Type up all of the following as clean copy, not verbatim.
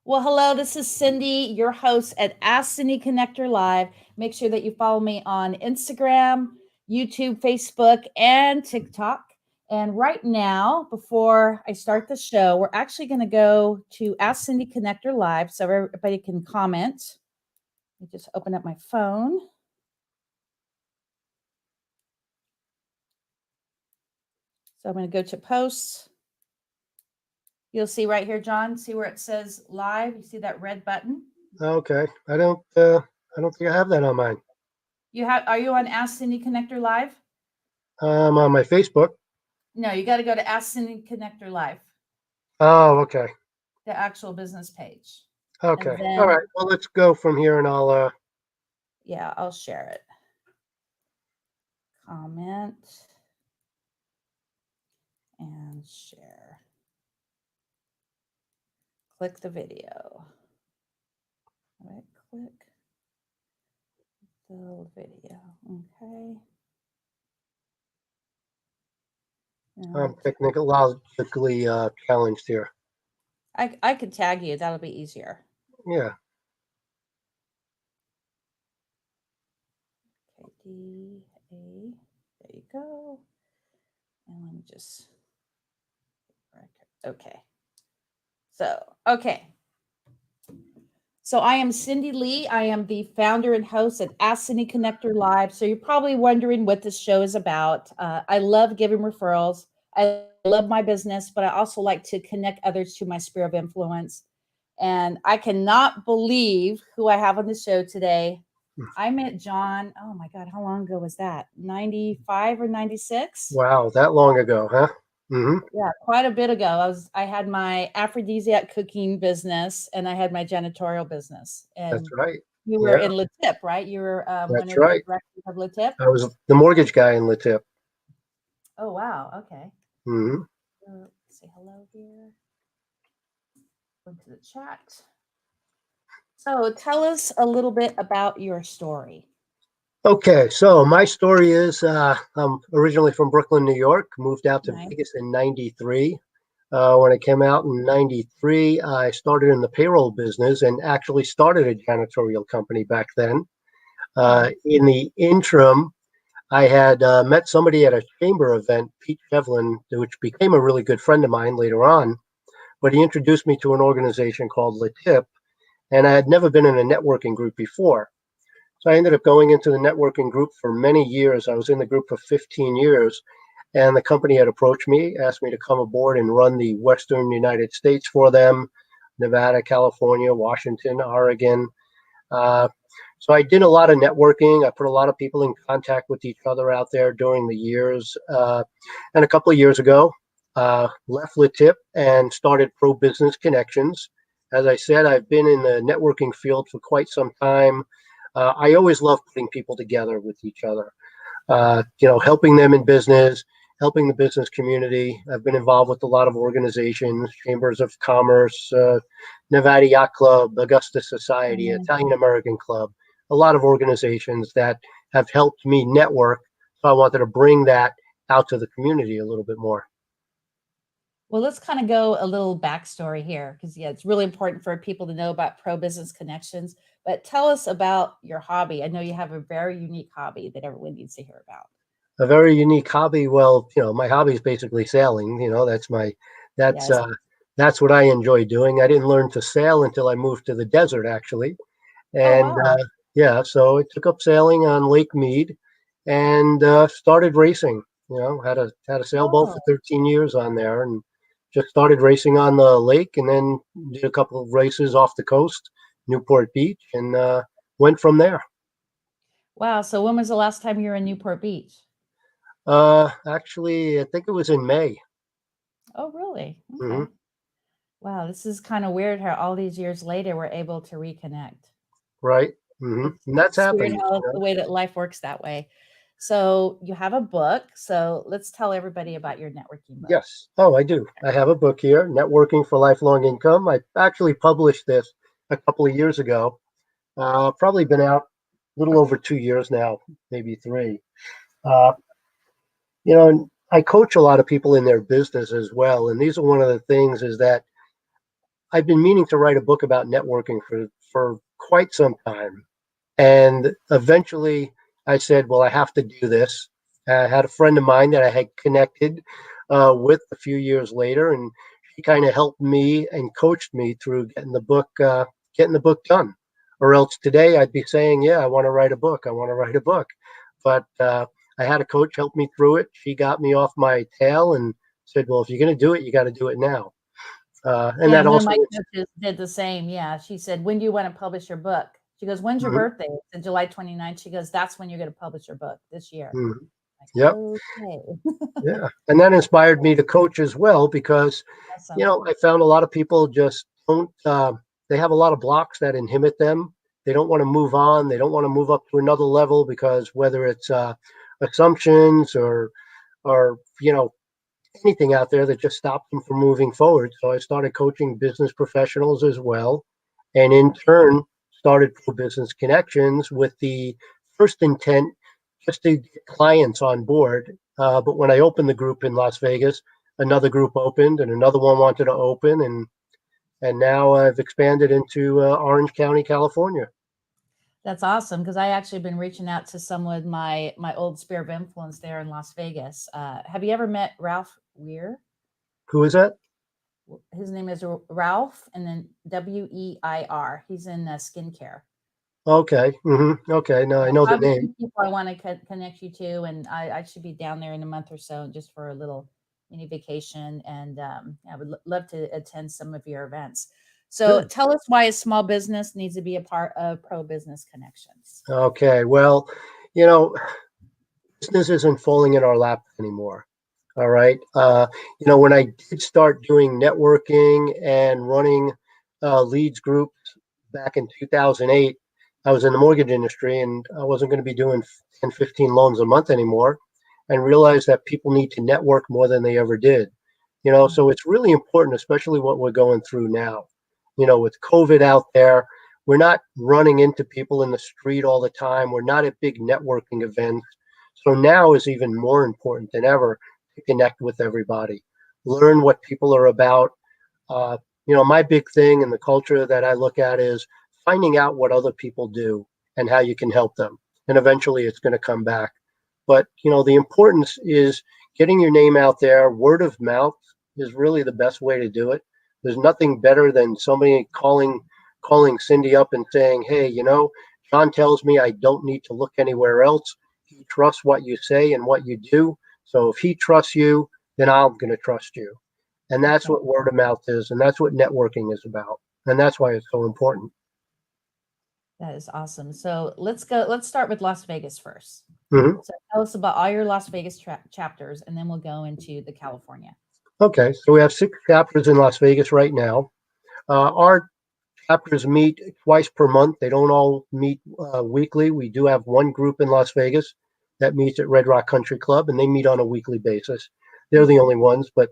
Well, hello, this is Cindy, your host at Ask Cindy Connector Live. Make sure that you follow me on Instagram, YouTube, Facebook, and TikTok. And right now, before I start the show, we're actually going to go to Ask Cindy Connector Live so everybody can comment. Let me just open up my phone. So I'm going to go to posts. You'll see right here, John, see where it says live. You see that red button? Okay. I don't think I have that on mine. Are you on Ask Cindy Connector Live? On my Facebook. No, you got to go to Ask Cindy Connector Live, Oh, okay. the actual business page. And Okay. All then, right. Well, let's go from here and yeah, I'll share it. Comment and share. Click the video. Right click the video. Okay. I'm And technologically challenged here. I could tag you. That'll be easier. Yeah. Okay, D-A. There you go. And let me just, okay. Okay. So I am Cindy Lee. I am the founder and host at Ask Cindy Connector Live. So you're probably wondering what this show is about. I love giving referrals. I love my business, but I also like to connect others to my sphere of influence. And I cannot believe who I have on the show today. I met John. Oh my God, how long ago was that? 95 or 96? Wow. That long ago, huh? Mm-hmm. Yeah, quite a bit ago. I had my aphrodisiac cooking business and I had my janitorial business. That's And right. you were Yeah. in LeTip, right? You were one That's of the right. directors of LeTip. I was the mortgage guy in LeTip. Oh wow. Okay. Mm-hmm. Say hello here. Go to the chat. So tell us a little bit about your story. Okay. So my story is I'm originally from Brooklyn, New York. Moved out to Nice. Vegas in '93. When I came out in '93, I started in the payroll business and actually started a janitorial company back then. Oh, In the interim, I had met somebody at a chamber event, Pete Shevlin, which became a really good friend of mine later on. But he introduced me to an organization called LeTip, and I had never been in a networking group before. So I ended up going into the networking group for many years. I was in the group for 15 years, and the company had approached me, asked me to come aboard and run the Western United States for them, Nevada, California, Washington, Oregon. Uh, so I did a lot of networking. I put a lot of people in contact with each other out there during the years. And a couple of years ago, left LeTip and started Pro Business Connections. As I said, I've been in the networking field for quite some time. I always love putting people together with each other. Helping them in business, helping the business community. I've been involved with a lot of organizations, chambers of commerce, Nevada Yacht Club, Augusta Society, Italian American Club, a lot of organizations that have helped me network. So I wanted to bring that out to the community a little bit more. well, let's kind of go a little backstory here because, yeah, it's really important for people to know about Pro Business Connections. But tell us about your hobby. I know you have a very unique hobby that everyone needs to hear about. A very unique hobby. Well, my hobby is basically sailing. That's Yes. uh, that's what I enjoy doing. I didn't learn to sail until I moved to the desert, actually. Oh, And wow. yeah, so I took up sailing on Lake Mead and started racing. Had a sailboat Oh, for 13 years on there, and just started racing on the lake, and then did a couple of races off the coast, Newport Beach, and went from there. wow. So when was the last time you were in Newport Beach? Actually, I think it was in May. Oh, really? Hmm. Okay. Wow. This is kind of weird how all these years later we're able to reconnect. Right. And that's It's weird happened. how the way that life works that way. So you have a book. So let's tell everybody about your networking book. Yes. Oh, I do. I have a book here, Networking for Lifelong Income. I actually published this a couple of years ago. Probably been out a little over 2 years now, maybe three. Uh, and I coach a lot of people in their business as well. And these are one of the things is that I've been meaning to write a book about networking for quite some time. And eventually I said, well, I have to do this. I had a friend of mine that I had connected with a few years later, and she kind of helped me and coached me through getting the book done. Or else today I'd be saying, yeah, I want to write a book. I want to write a book. But I had a coach help me through it. She got me off my tail and said, well, if you're going to do it, you got to do it now. And Yeah, that one of also, my coaches did the same. Yeah, she said, "When do you want to publish your book?" She goes, "When's your mhm, birthday?" I said, July 29th. She goes, "That's when you're going to publish your book this year." mhm, Like, yep. okay. Yeah. And that inspired me to coach as well because, Awesome. I found a lot of people just don't, they have a lot of blocks that inhibit them. They don't want to move on. They don't want to move up to another level because whether it's assumptions or, anything out there that just stops them from moving forward. So I started coaching business professionals as well. And in turn, started Pro Business Connections with the first intent just to get clients on board. But when I opened the group in Las Vegas, another group opened and another one wanted to open. And now I've expanded into Orange County, California. That's awesome because I actually been reaching out to some of my old sphere of influence there in Las Vegas. Have you ever met Ralph Weir? Who is that? His name is Ralph, and then Weir. He's in skincare. Okay. Okay. No, I know I the have a name. few people I want to connect you to, and I should be down there in a month or so just for a little mini vacation. And I would love to attend some of your events. So Good. tell us why a small business needs to be a part of Pro Business Connections. Okay. Well, you know, business isn't falling in our lap anymore. All right. When I did start doing networking and running leads groups back in 2008, I was in the mortgage industry and I wasn't going to be doing 10, 15 loans a month anymore and realized that people need to network more than they ever did. So it's really important, especially what we're going through now. With COVID out there, we're not running into people in the street all the time. We're not at big networking events. So now is even more important than ever to connect with everybody, learn what people are about. Uh, my big thing and the culture that I look at is finding out what other people do and how you can help them. And eventually it's going to come back. But, the importance is getting your name out there. Word of mouth is really the best way to do it. There's nothing better than somebody calling Cindy up and saying, hey, John tells me I don't need to look anywhere else. He trusts what you say and what you do. So if he trusts you, then I'm going to trust you. And that's Okay, what word of mouth is. And that's what networking is about. And that's why it's so important. that is awesome. So let's go. Let's start with Las Vegas first. Hmm. So tell us about all your Las Vegas chapters, and then we'll go into the California. Okay. So we have 6 chapters in Las Vegas right now. Our chapters meet twice per month. They don't all meet weekly. We do have one group in Las Vegas that meets at Red Rock Country Club, and they meet on a weekly basis. They're the only ones, but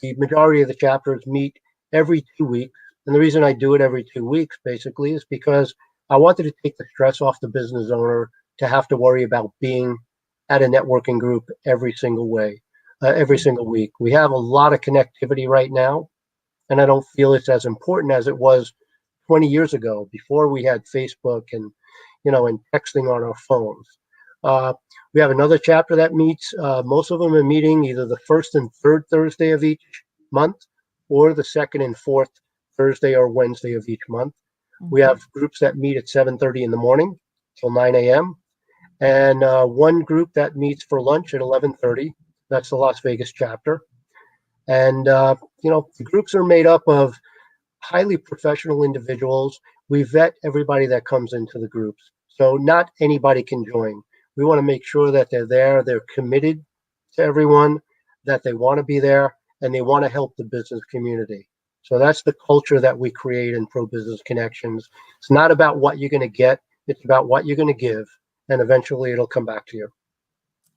the majority of the chapters meet every 2 weeks. And the reason I do it every 2 weeks basically is because I wanted to take the stress off the business owner to have to worry about being at a networking group every single week. We have a lot of connectivity right now, and I don't feel it's as important as it was 20 years ago before we had Facebook and texting on our phones. We have another chapter that meets. Most of them are meeting either the first and third Thursday of each month, or the second and fourth Thursday or Wednesday of each month. We Mm-hmm. have groups that meet at 7:30 in the morning till 9 a.m. and one group that meets for lunch at 11:30. That's the Las Vegas chapter. And the groups are made up of highly professional individuals. We vet everybody that comes into the groups. So not anybody can join. We want to make sure that they're there, they're committed to everyone, that they want to be there, and they want to help the business community. So that's the culture that we create in Pro Business Connections. It's not about what you're going to get, it's about what you're going to give, and eventually it'll come back to you.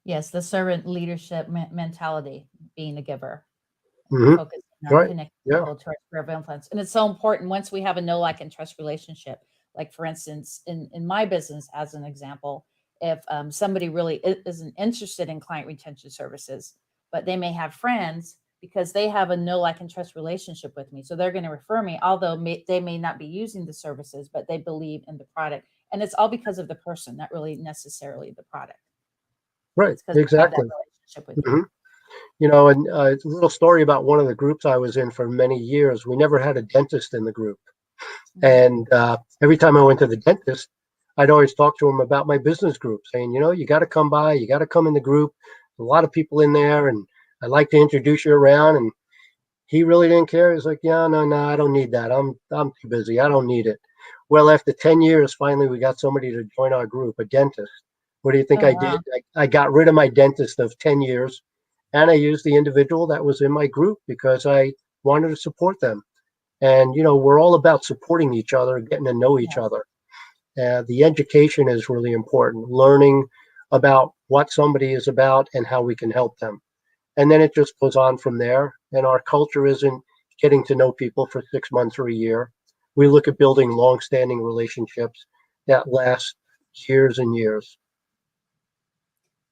Yes, the servant leadership mentality, being a giver, Hmm. focusing on Right. connecting Yeah. people to our sphere of influence. And it's so important once we have a know, like, and trust relationship. Like, for instance, in my business, as an example, if somebody really isn't interested in client retention services, but they may have friends because they have a know, like, and trust relationship with me. So they're going to refer me, although they may not be using the services, but they believe in the product. And it's all because of the person, not really necessarily the product. Right. It's because they have that Exactly. relationship with you. Hmm. You know, and a little story about one of the groups I was in for many years. We never had a dentist in the group. Mhm. And every time I went to the dentist, I'd always talk to him about my business group, saying, you know, you got to come by, you got to come in the group. A lot of people in there, and I'd like to introduce you around. And he really didn't care. He's like, yeah, no, I don't need that. I'm too busy. I don't need it. Well, after 10 years, finally, we got somebody to join our group, a dentist. What do you think Oh, I wow. did? I got rid of my dentist of 10 years, and I used the individual that was in my group because I wanted to support them. And, you know, we're all about supporting each other, getting to know each Yes. other. The education is really important, learning about what somebody is about and how we can help them. And then it just goes on from there. And our culture isn't getting to know people for 6 months or a year. We look at building long-standing relationships that last years and years.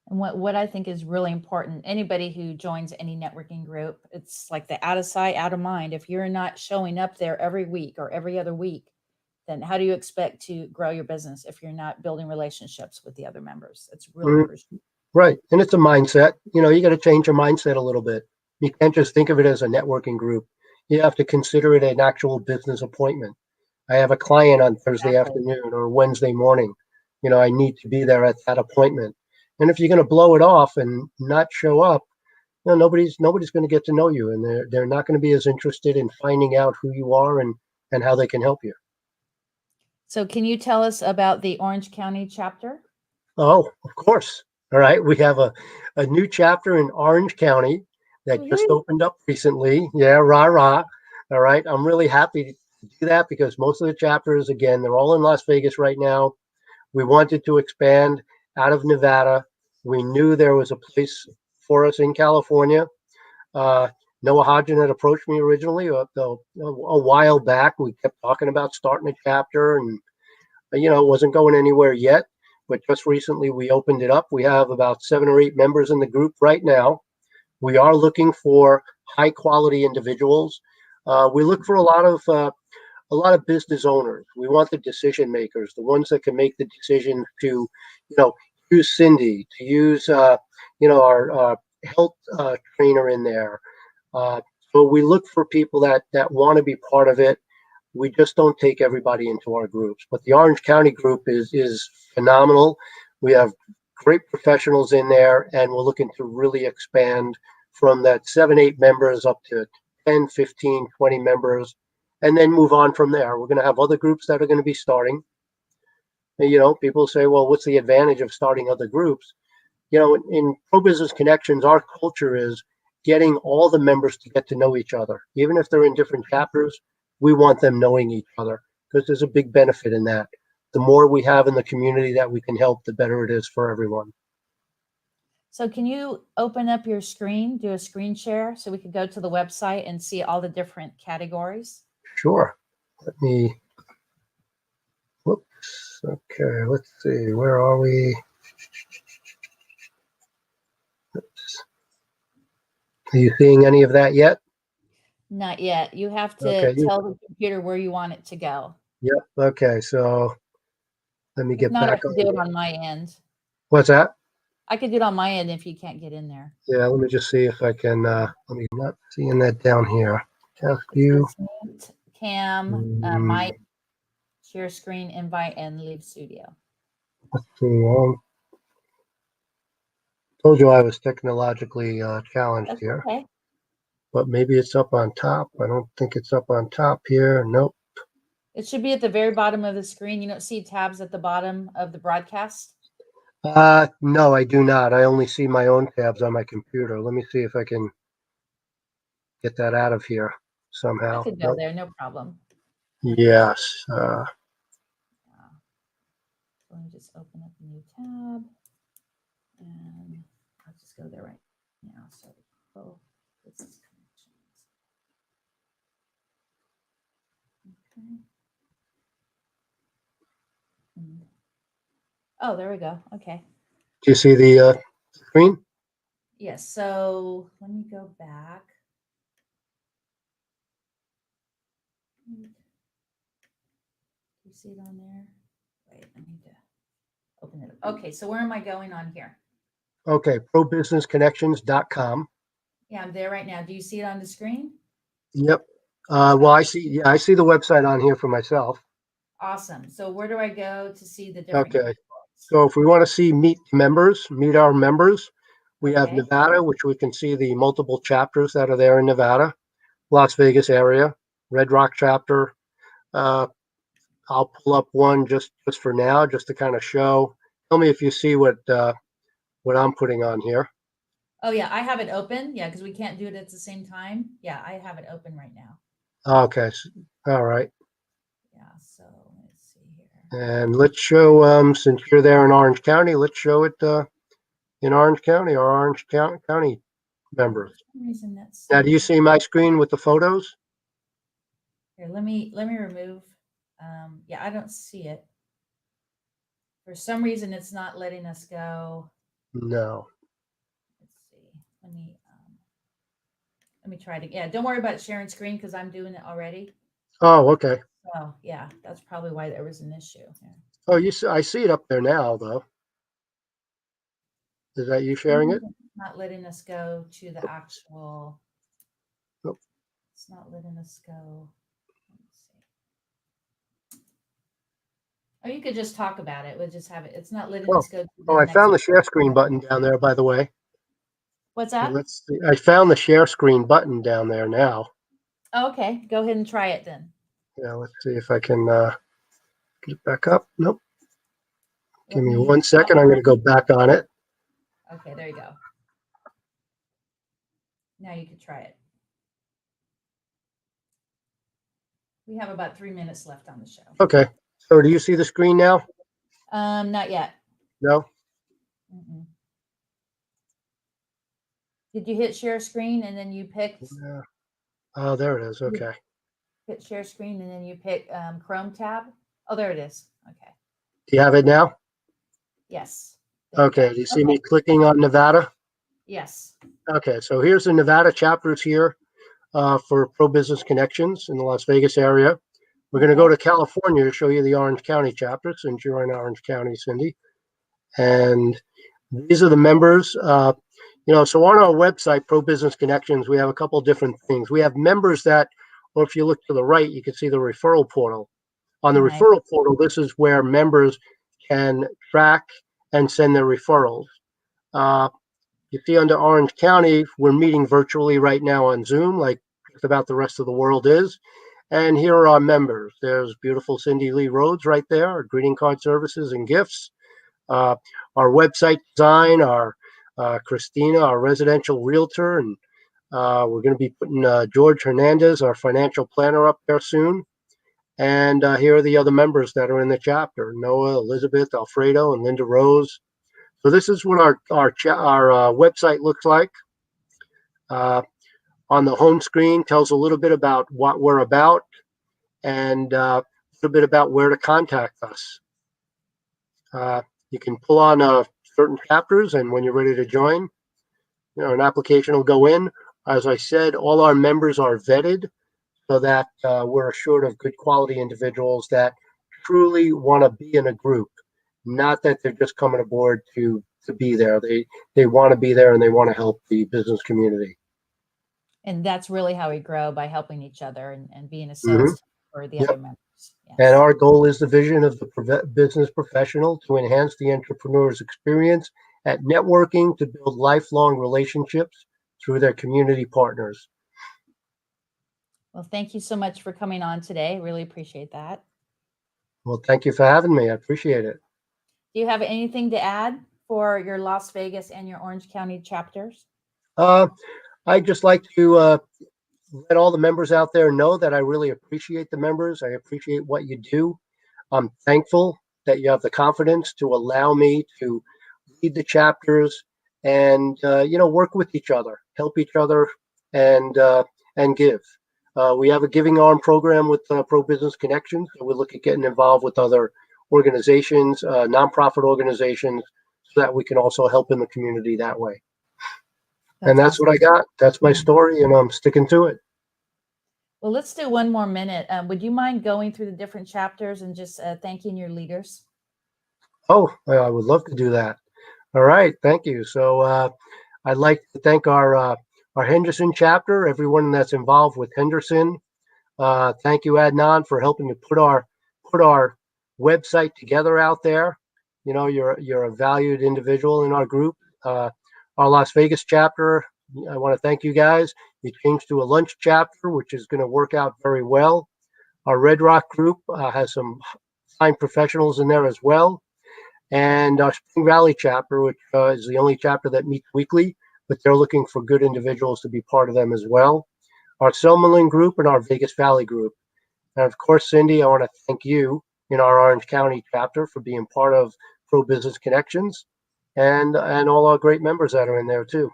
And what I think is really important, anybody who joins any networking group, it's like the out of sight, out of mind. If you're not showing up there every week or every other week, then how do you expect to grow your business if you're not building relationships with the other members? It's really Mm, crucial. right. And it's a mindset. You know, you got to change your mindset a little bit. You can't just think of it as a networking group. You have to consider it an actual business appointment. I have a client on Thursday Exactly. afternoon or Wednesday morning. You know, I need to be there at that appointment. And if you're going to blow it off and not show up, you know, nobody's going to get to know you, and they're not going to be as interested in finding out who you are and how they can help you. So can you tell us about the Orange County chapter? Oh, of course. All right, we have a new chapter in Orange County that just Woohoo. opened up recently. Yeah, rah rah. All right, I'm really happy to do that because most of the chapters, again, they're all in Las Vegas right now. We wanted to expand out of Nevada. We knew there was a place for us in California. Uh, Noah Hodgen had approached me originally a while back. We kept talking about starting a chapter, and you know, it wasn't going anywhere yet. But just recently, we opened it up. We have about 7 or 8 members in the group right now. We are looking for high quality individuals. We look for a lot of business owners. We want the decision makers, the ones that can make the decision to, you know, use Cindy, to use, you know, our health trainer in there. Uh, so we look for people that want to be part of it. We just don't take everybody into our groups. But the Orange County group is phenomenal. We have great professionals in there, and we're looking to really expand from that 7, 8 members up to 10, 15, 20 members, and then move on from there. We're going to have other groups that are going to be starting. And, you know, people say, well, what's the advantage of starting other groups? You know, in Pro Business Connections, our culture is getting all the members to get to know each other. Even if they're in different chapters, we want them knowing each other because there's a big benefit in that. The more we have in the community that we can help, the better it is for everyone. So can you open up your screen, do a screen share so we could go to the website and see all the different categories? Sure. Let me, whoops. Okay, let's see. Where are we? Are you seeing any of that yet? Not yet. You have to Okay. tell the computer where you want it to go. Yep. Okay. So let me If get not, I back can do on. it on my end. What's that? I could do it on my end if you can't get in there. Yeah, let me just see if I can, let me not seeing that down here. Task It view. says Meet, Cam, Mm, Mike, share screen, invite, and leave studio. too long. Told you I was technologically challenged That's here, okay. but maybe it's up on top. I don't think it's up on top here. Nope. It should be at the very bottom of the screen. You don't see tabs at the bottom of the broadcast? No, I do not. I only see my own tabs on my computer. Let me see if I can get that out of here I somehow. could go Nope. there, no problem. Yes. Let me just open up a new tab and I'll just go there right now. So, Pro Business Connections. Okay. Oh, there we go. Okay. Do you see the screen? Yes. So let me go back. You see it on there? Wait, I need to open it up. Okay, so where am I going on here? Okay, ProBusinessConnections.com. Yeah, I'm there right now. Do you see it on the screen? Yep. Well, I see the website on here for myself. Awesome. So where do I go to see the different Okay. So if we want to see meet our members, we have Okay. Nevada, which we can see the multiple chapters that are there in Nevada, Las Vegas area, Red Rock chapter. I'll pull up one just for now, just to kind of show. Tell me if you see what I'm putting on here. Oh yeah, I have it open. Yeah, because we can't do it at the same time. Yeah, I have it open right now. Okay. All right. Yeah, so let's see here. And let's show, since you're there in Orange County, let's show it in Orange County, our Orange County members. For some reason that's Now, do you see my screen with the photos? here. Let me remove. Yeah, I don't see it. For some reason, it's not letting us go. No. Let's see. Let me try to. Yeah, don't worry about sharing screen because I'm doing it already. Oh, okay. Oh yeah, that's probably why there was an issue. Yeah. Oh, I see it up there now, though. Is that you sharing it? It's not letting us go to the actual. Nope. It's not letting us go. Let's see. Oh, you could just talk about it. We'll just have it. It's not letting Oh, us go to oh, the I next. found the share screen button down there, by the way. What's Okay, that? let's see. I found the share screen button down there now. Oh, okay, go ahead and try it then. Yeah, let's see if I can get it back up. Nope. Give me me 1 second. I'm going to go back on it. Okay, there you go. Now you can try it. We have about 3 minutes left on the show. Okay. So do you see the screen now? Not yet. No? Mm-mm. Did you hit share screen and then you picked? Yeah. Oh, there it is. Okay. Hit share screen and then you pick Chrome tab. Oh, there it is. Okay. Do you have it now? Yes. Okay. Do you see me clicking on Nevada? Yes. Okay. So here's the Nevada chapters here for Pro Business Connections in the Las Vegas area. We're going to go to California to show you the Orange County chapter, since you're in Orange County, Cindy. And these are the members. So on our website, Pro Business Connections, we have a couple different things. We have members that, or if you look to the right, you can see the referral portal. On the referral portal, this is where members can track and send their referrals. You see under Orange County, we're meeting virtually right now on Zoom, like just about the rest of the world is. And here are our members. There's beautiful Cindy Lee Rhodes right there, our greeting card services and gifts. Our website design, our Christina, our residential realtor, and we're going to be putting George Hernandez, our financial planner, up there soon. And here are the other members that are in the chapter: Noah, Elizabeth, Alfredo, and Linda Rose. So this is what our website looks like. On the home screen, tells a little bit about what we're about and a little bit about where to contact us. You can pull on certain chapters, and when you're ready to join, an application will go in. As I said, all our members are vetted so that we're assured of good quality individuals that truly want to be in a group, not that they're just coming aboard to be there. They want to be there and they want to help the business community. And that's really how we grow, by helping each other and being a sales team for the other members. Yes. And our goal is the vision of the business professional to enhance the entrepreneur's experience at networking, to build lifelong relationships through their community partners. Well, thank you so much for coming on today. Really appreciate that. Well, thank you for having me. I appreciate it. Do you have anything to add for your Las Vegas and your Orange County chapters? I'd just like to let all the members out there know that I really appreciate the members. I appreciate what you do. I'm thankful that you have the confidence to allow me to lead the chapters and work with each other, help each other, and give. We have a giving arm program with Pro Business Connections. So we look at getting involved with other organizations, nonprofit organizations, so that we can also help in the community that way. That's awesome. What I got. That's my story, and I'm sticking to it. Well, let's do one more minute. Would you mind going through the different chapters and just thanking your leaders? Oh, I would love to do that. All right, thank you. So I'd like to thank our Henderson chapter, everyone that's involved with Henderson. Thank you, Adnan, for helping to put our website together out there. You know, you're a valued individual in our group. Our Las Vegas chapter, I want to thank you guys. You changed to a lunch chapter, which is going to work out very well. Our Red Rock group has some fine professionals in there as well. And our Spring Valley chapter, which is the only chapter that meets weekly, but they're looking for good individuals to be part of them as well. Our Selmerlin group and our Vegas Valley group. And of course, Cindy, I want to thank you in our Orange County chapter for being part of Pro Business Connections, and all our great members that are in there too.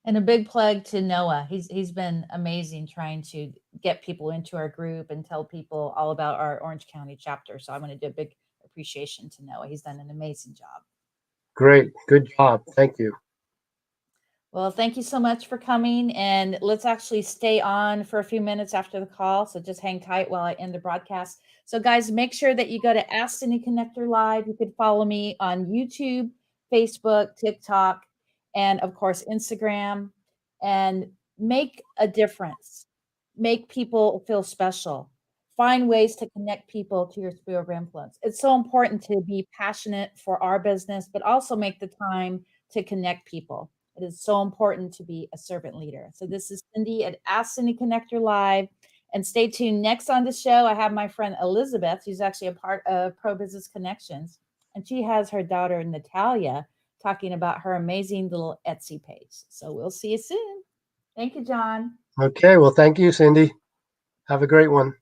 And a big plug to Noah. He's been amazing trying to get people into our group and tell people all about our Orange County chapter. So I want to do a big appreciation to Noah. He's done an amazing job. Great. Good job. Thank you. Well, thank you so much for coming. And let's actually stay on for a few minutes after the call. So just hang tight while I end the broadcast. So, guys, make sure that you go to Ask Cindy Connector Live. You could follow me on YouTube, Facebook, TikTok, and of course, Instagram. And make a difference. Make people feel special. Find ways to connect people to your sphere of influence. It's so important to be passionate for our business, but also make the time to connect people. It is so important to be a servant leader. So this is Cindy at Ask Cindy Connector Live. And stay tuned. Next on the show, I have my friend Elizabeth, who's actually a part of Pro Businss Connections. And she has her daughter, Natalia, talking about her amazing little Etsy page. So we'll see you soon. Thank you, John. Okay. Well, thank you, Cindy. Have a great one.